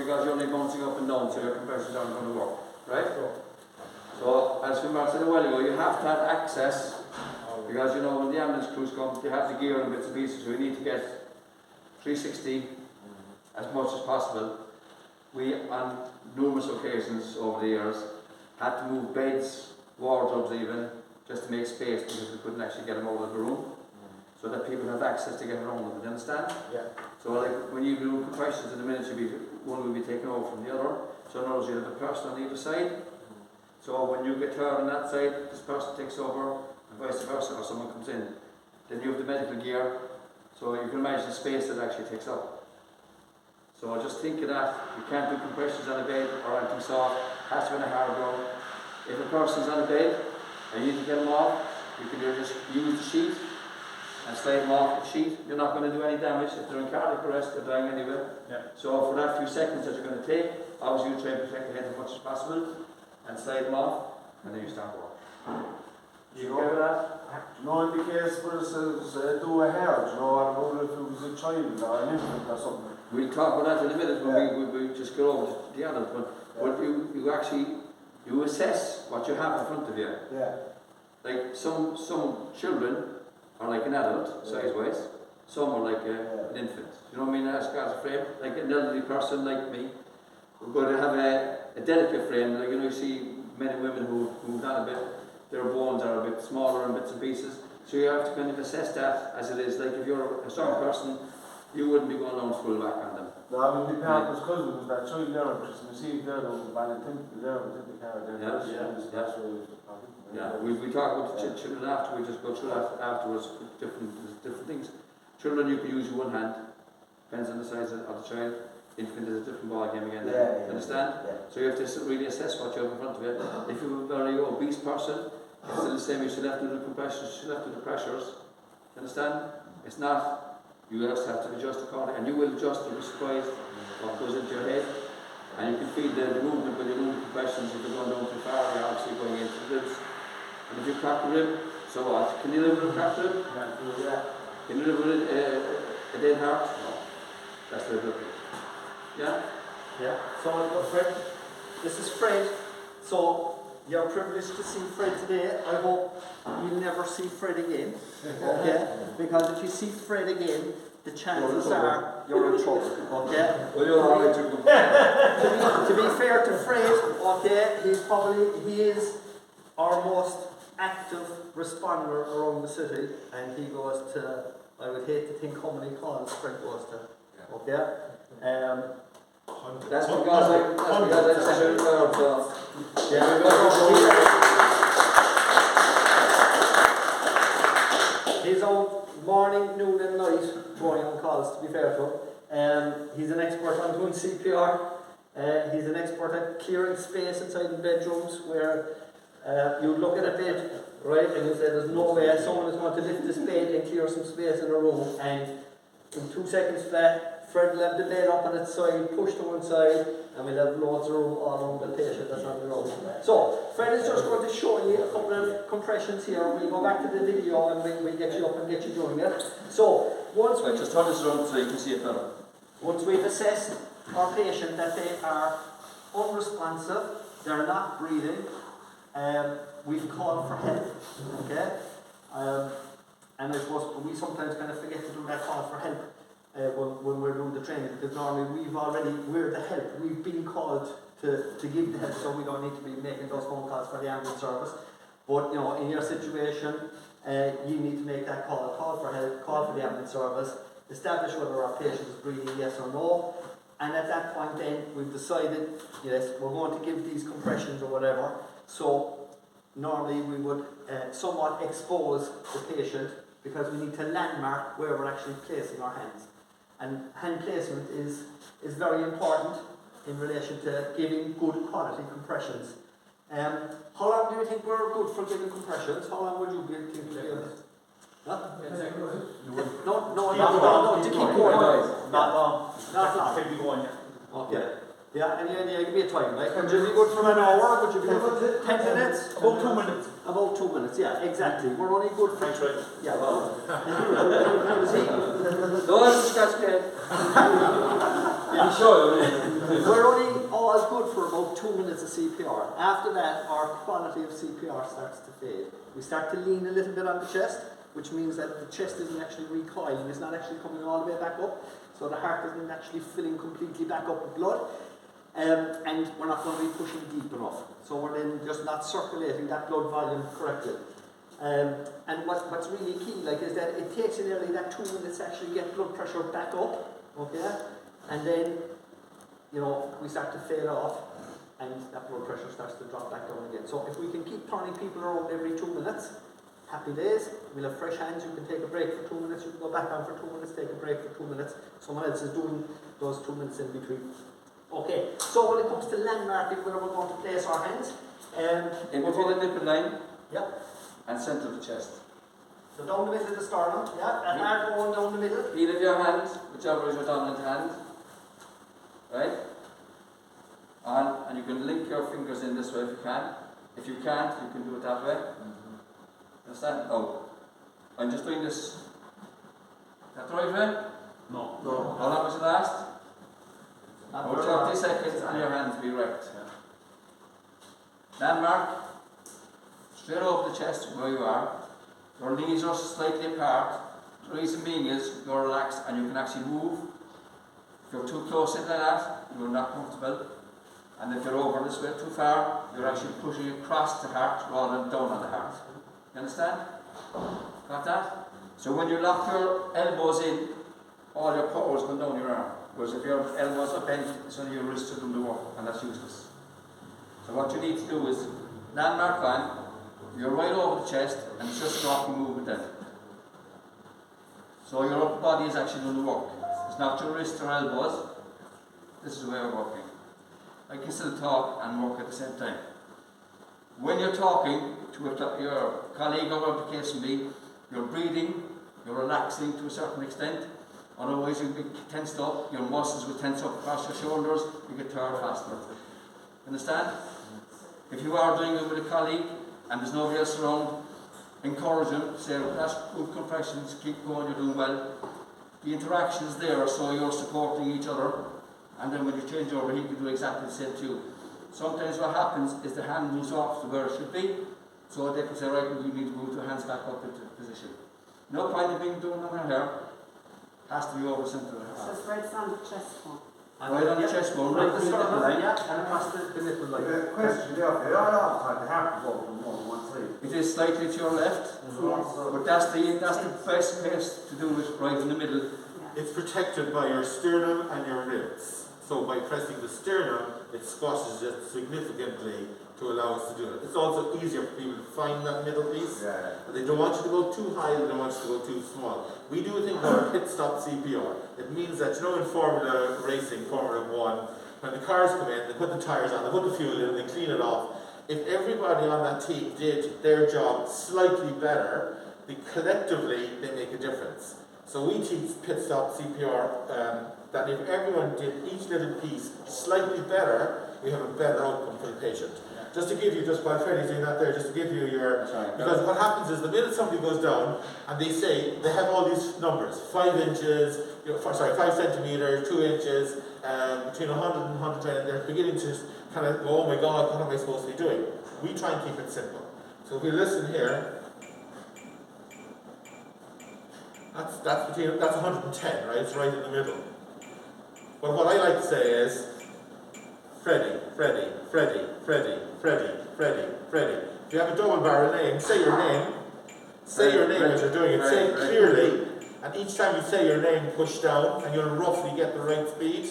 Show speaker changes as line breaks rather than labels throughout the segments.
because you're only bouncing up and down, so your compressions aren't going to work, right? So, as we said a while ago, you have to have access, because you know when the ambulance crews come, they have the gear and bits and pieces, so you need to get 360 as much as possible. We, on numerous occasions over the years, had to move beds, wardrobes even, just to make space, because we couldn't actually get them out of the room, so that people have access to get around them. Do you understand?
Yeah.
So like when you do compressions in a minute, one will be taken over from the other. So in other words, you have a person on either side. So when you get hurt on that side, this person takes over, and vice versa, or someone comes in. Then you have the medical gear, so you can imagine the space that actually takes up. So just think of that. You can't do compressions on a bed or anything soft. Has to be on a hard ground. If a person's on a bed and you need to get them off, you can just use the sheet and slide them off the sheet. You're not going to do any damage. If they're in cardiac arrest, they're dying anyway.
Yeah.
So for that few seconds that you're going to take, obviously you try and protect the head as much as possible and slide them off, and then you start work.
You go with that? You know, in the case where it says do a hair, you know, I don't know if it was a child or an infant or something.
We'll talk about that in a minute when we just go over the others, but you actually, you assess what you have in front of you.
Yeah.
Like some children are like an adult, size-wise, some are like an infant. You know what I mean? As God's frame, like an elderly person like me, we're going to have a delicate frame. Like, you know, you see men and women who've done a bit, their bones are a bit smaller in bits and pieces. So you have to kind of assess that as it is. Like if you're a strong person, you wouldn't be going down full back on them.
No, I mean, the partner's cousin was that child there on Christmas Eve there, there was a band there with the car there.
Yeah, we talk about the children after, we just go through that afterwards, different things. Children you can use with one hand, depends on the size of the child. Infant is a different ball game again. Understand? Yeah. So you have to really assess what you have in front of you. If you're a very obese person, it's still the same. You should have to do the compressions, you should have to do the pressures. Understand? It's not. You just have to adjust accordingly, and you will adjust. You'll be surprised what goes into your head, and you can feel the movement when you move the compressions. If you're going down too far, you're obviously going into the ribs. And if you crack the rib, so what? Can you live with a cracked rib?
Yeah.
Can you live with a dead heart? No. That's the rib. Yeah?
Yeah. So, Fred, this is Fred. So, you're privileged to see Fred today. I hope you'll never see Fred again. Okay? Because if you see Fred again, the chances are you're in trouble. Okay?
Well, you're alright
to be fair to Fred, okay, he is our most active responder around the city, and he goes to, I would hate to think how many calls Fred goes to. Okay?
That's because I said it so yeah,
he's out morning, noon and night going on calls, to be fair to him. He's an expert on doing CPR. He's an expert at clearing space inside the bedrooms where you look at a bed, right, and you say there's no way someone is going to lift this bed and clear some space in a room, and in 2 seconds flat, Fred will have the bed up on its side, push to one side, and we'll have loads of room all around the patient that's on the road. So, Fred is just going to show you a couple of compressions here. We'll go back to the video and we'll get you up and get you doing it. So, once we
just turn this around so you can see it better.
Once we've assessed our patient that they are unresponsive, they're not breathing, we've called for help. Okay? And I suppose we sometimes kind of forget to do that call for help. When we're doing the training, because normally we're the help, we've been called to give the help, so we don't need to be making those phone calls for the ambulance service. But you know, in your situation, you need to make that call for help, call for the ambulance service, establish whether our patient is breathing, yes or no, and at that point then we've decided, yes, we're going to give these compressions or whatever. So normally we would somewhat expose the patient, because we need to landmark where we're actually placing our hands. And hand placement is very important in relation to giving good quality compressions. How long do you think we're good for giving compressions? How long would you think to give it? Huh? No, to keep going. Not long.
Keep going,
Okay. Yeah, and give me a time, like, would you be good for an hour? Would you be good for 10 minutes?
About 2 minutes.
About 2 minutes, yeah, exactly. We're only good for... Yeah.
No, that's scratch head.
Yeah.
Sure.
We're only all good for about 2 minutes of CPR. After that, our quality of CPR starts to fade. We start to lean a little bit on the chest, which means that the chest isn't actually recoiling, it's not actually coming all the way back up, so the heart isn't actually filling completely back up with blood, and we're not going to be pushing deep enough. So we're then just not circulating that blood volume correctly. And what's really key, like, is that it takes you nearly that 2 minutes to actually get blood pressure back up, okay? And then, you know, we start to fade off, and that blood pressure starts to drop back down again. So if we can keep turning people around every 2 minutes, happy days. We'll have fresh hands, you can take a break for 2 minutes, you can go back down for 2 minutes, take a break for 2 minutes. Someone else is doing those 2 minutes in between. Okay, so when it comes to landmarking, where we're going to place our hands,
in between the nipple line,
yeah,
and centre of the chest.
so down the middle of the sternum, yeah, and heart going down the middle.
Heel of your hand, whichever is your dominant hand, right? And you can link your fingers in this way if you can. If you can't, you can do it that way. Understand? Oh, I'm just doing this. Is that the right way?
No.
How long does it last?
Not
About
very long.
30 seconds and your hands be erect. Landmark. Straight over the chest where you are. Your knees are slightly apart. The reason being is you're relaxed and you can actually move. If you're too close in like that, you're not comfortable. And if you're over this way too far, you're actually pushing across the heart rather than down on the heart. You understand? Got that? So when you lock your elbows in, all your powers go down your arm. Whereas if your elbows are bent, it's only your wrists to do the work, and that's useless. So what you need to do is landmark on, you're right over the chest, and it's just walking movement then. So your upper body is actually doing the work. It's not your wrists or elbows. This is the way we're working. I can still talk and work at the same time. When you're talking to your colleague or whatever the case may be, you're breathing, you're relaxing to a certain extent, otherwise you'll be tensed up, your muscles will tense up across your shoulders, you get tired faster. Understand? If you are doing it with a colleague and there's nobody else around, encourage them, say, that's good compressions, keep going, you're doing well. The interaction is there, so you're supporting each other, and then when you change over, he can do exactly the same to you. Sometimes what happens is the hand moves off to where it should be, so they can say, right, we need to move the hands back up into position. No point in being doing on here, has to be over the centre of the
So
heart.
it's right on the chest bone.
Right on the chest bone, right
the
between the nipple
sternum,
line.
yeah, and across the nipple line.
Question, yeah, I don't have the heart to go from one side.
It is slightly to your left, but that's the best place to do it right in the middle.
Yeah.
It's protected by your sternum and your ribs. So by pressing the sternum, it squashes it significantly to allow us to do it. It's also easier for people to find that middle piece.
Yeah.
They don't want you to go too high, they don't want you to go too small. We do a thing called pit stop CPR. It means that, you know, in Formula Racing, Formula 1, when the cars come in, they put the tyres on, they put the fuel in, they clean it off. If everybody on that team did their job slightly better, collectively they make a difference. So we teach pit stop CPR that if everyone did each little piece slightly better, we have a better outcome for the patient. Just to give you, just while Freddie's doing that there, just to give you your, because what happens is the minute somebody goes down and they say, they have all these numbers, 5 inches, 5 centimeters, 2 inches, between 100 and 120, and they're beginning to kind of go, oh my God, what am I supposed to be doing? We try and keep it simple. So if we listen here, that's 110, right? It's right in the middle. But what I like to say is, Freddie, Freddie, Freddie, Freddie, Freddie, Freddie, Freddie. If you have a double barrel name, say your name. Say your name as you're doing it. Say it clearly. And each time you say your name, push down, and you'll roughly get the right speed.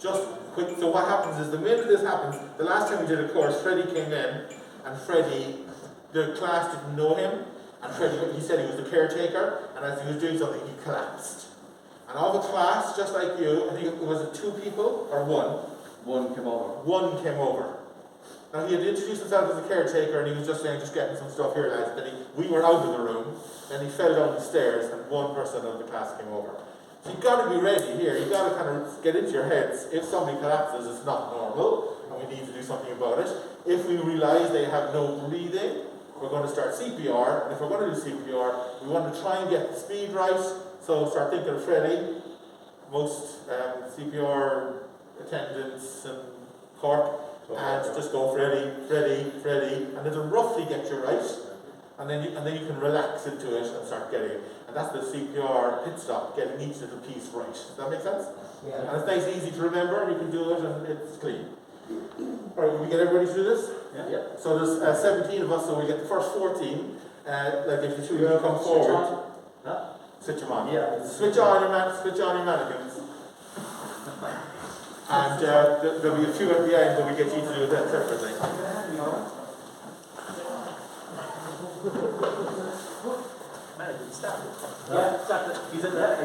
Just quick. So what happens is, the minute this happens, the last time we did a course, Freddie came in, and Freddie, the class didn't know him, and Freddie, he said he was the caretaker, and as he was doing something, he collapsed. And all the class, just like you, I think it was 2 people or 1.
One came over.
One came over. Now he had introduced himself as a caretaker and he was just saying, just getting some stuff here, lads. Then we were out of the room, then he fell down the stairs and 1 person of the class came over. So you've got to be ready here, you've got to kind of get into your heads, if somebody collapses, it's not normal, and we need to do something about it. If we realise they have no breathing, we're going to start CPR, and if we're going to do CPR, we want to try and get the speed right. So start thinking of Freddie. Most CPR attendance in Cork, and just go Freddie, and it'll roughly get you right, and then you can relax into it and start getting it. And that's the CPR pit stop, getting each little piece right. Does that make sense?
Yeah.
And it's nice and easy to remember, and you can do it, and it's clean. Alright, will we get everybody through this?
Yeah.
So there's 17 of us, so we get the first 14. Like if the two of you come forward, switch them on.
Yeah.
Switch on your mannequins. And there'll be a few at the end, but we get you to do that separately.
Stop it. Yeah, stop it. He's in there.